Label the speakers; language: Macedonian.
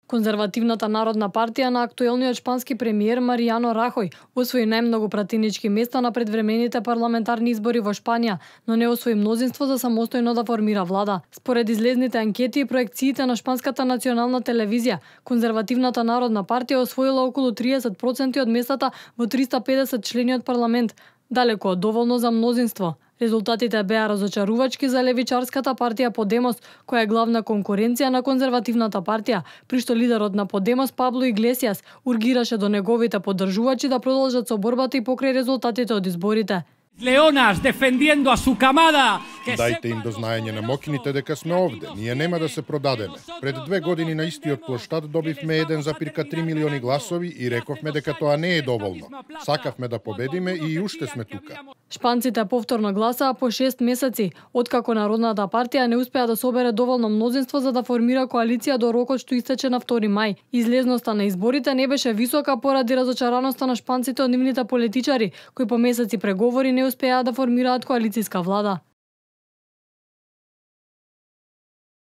Speaker 1: Конзервативната народна партија на актуелниот шпански премиер Маријано Рахој освои најмногу пратенички места на предвремените парламентарни избори во Шпанија, но не освои мнозинство за самостојно да формира влада. Според излезните анкети и проекциите на шпанската национална телевизија, конзервативната народна партија освоила околу 30% од местата во 350 члени од парламент, далеку од доволно за мнозинство. Резултатите беа разочарувачки за левичарската партија Подемос, која е главна конкуренција на конзервативната партија, при што лидерот на Подемос Пабло Иглесијас ургираше до неговите поддржувачи да продолжат со борбата и покрај резултатите од изборите.
Speaker 2: Leonas defendiendo a su camada.
Speaker 3: Дајте им до знаење на мокините дека сме овде. Ние нема да се продадеме. Пред 2 години на истиот плоштад добивме 1,3 милиони гласови и рековме дека тоа не е доволно. Сакавме да победиме и уште сме тука.
Speaker 1: Шпанците повторно гласаа по 6 месеци, откако Народната партија не успеа да собере доволно мнозинство за да формира коалиција до рокот што истече на 2 мај. Излезноста на изборите не беше висока поради разочараноста на шпанците од нивните политичари, кои по месеци преговори не успеа да формираат коалициска влада.